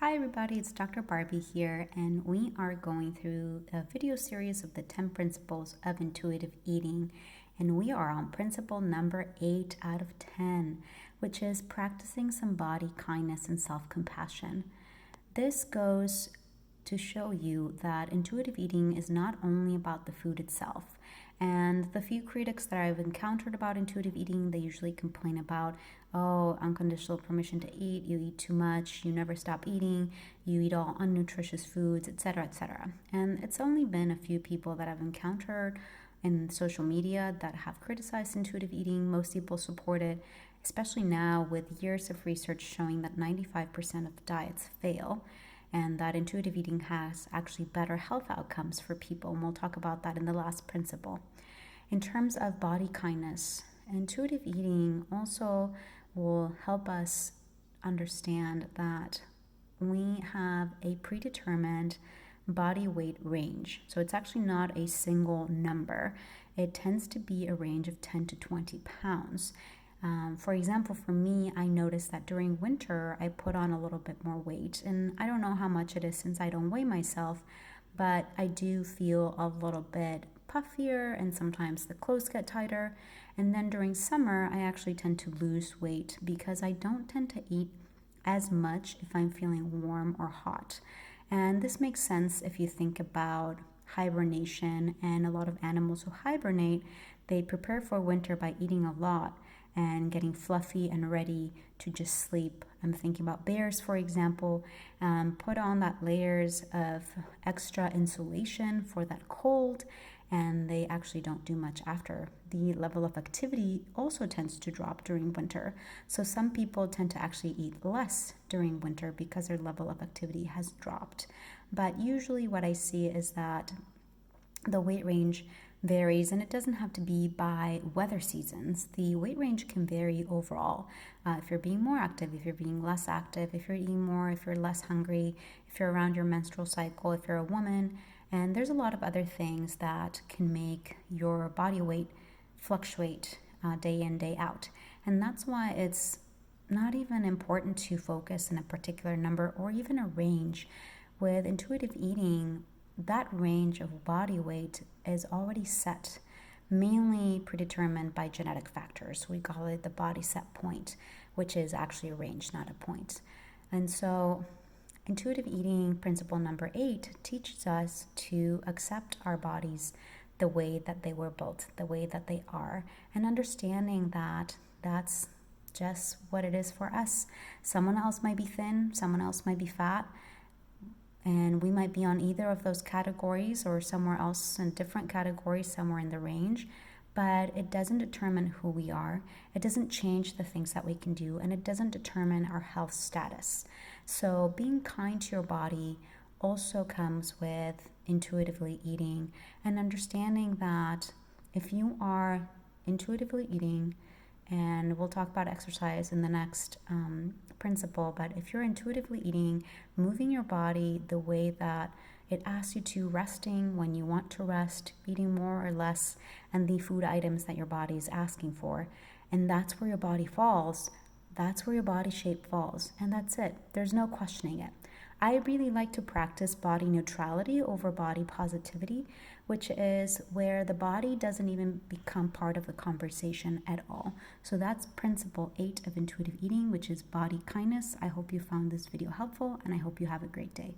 Hi everybody, it's Dr. Barby here, and we are going through a video series of the 10 principles of intuitive eating, and we are on principle number 8 out of 10, which is practicing some body kindness and self-compassion. This goes to show you that intuitive eating is not only about the food itself. And the few critics that I've encountered about intuitive eating, they usually complain about, oh, unconditional permission to eat, you eat too much, you never stop eating, you eat all unnutritious foods, etc., etc. And it's only been a few people that I've encountered in social media that have criticized intuitive eating. Most people support it, especially now with years of research showing that 95% of diets fail, and that intuitive eating has actually better health outcomes for people. And we'll talk about that in the last principle. In terms of body kindness, intuitive eating also will help us understand that we have a predetermined body weight range. So it's actually not a single number. It tends to be a range of 10 to 20 pounds. For example, for me, I noticed that during winter, I put on a little bit more weight. And I don't know how much it is since I don't weigh myself, but I do feel a little bit puffier and sometimes the clothes get tighter. And then during summer, I actually tend to lose weight because I don't tend to eat as much if I'm feeling warm or hot. And this makes sense if you think about hibernation, and a lot of animals who hibernate, they prepare for winter by eating a lot and getting fluffy and ready to just sleep. I'm thinking about bears, for example, put on that layers of extra insulation for that cold, and they actually don't do much after. The level of activity also tends to drop during winter. So some people tend to actually eat less during winter because their level of activity has dropped. But usually what I see is that the weight range varies, and it doesn't have to be by weather seasons. The weight range can vary overall. If you're being more active, if you're being less active, if you're eating more, if you're less hungry, if you're around your menstrual cycle, if you're a woman, and there's a lot of other things that can make your body weight fluctuate day in, day out. And that's why it's not even important to focus in a particular number or even a range. With intuitive eating, that range of body weight is already set, mainly predetermined by genetic factors. We call it the body set point, which is actually a range, not a point. And so intuitive eating principle number 8 teaches us to accept our bodies the way that they were built, the way that they are, and understanding that that's just what it is for us. Someone else might be thin, someone else might be fat, and we might be on either of those categories or somewhere else in different categories, somewhere in the range. But it doesn't determine who we are. It doesn't change the things that we can do, and it doesn't determine our health status. So being kind to your body also comes with intuitively eating and understanding that if you are intuitively eating, and we'll talk about exercise in the next principle, but if you're intuitively eating, moving your body the way that it asks you to, resting when you want to rest, eating more or less, and the food items that your body is asking for, and that's where your body falls, that's where your body shape falls, and that's it. There's no questioning it. I really like to practice body neutrality over body positivity, which is where the body doesn't even become part of the conversation at all. So that's principle 8 of intuitive eating, which is body kindness. I hope you found this video helpful, and I hope you have a great day.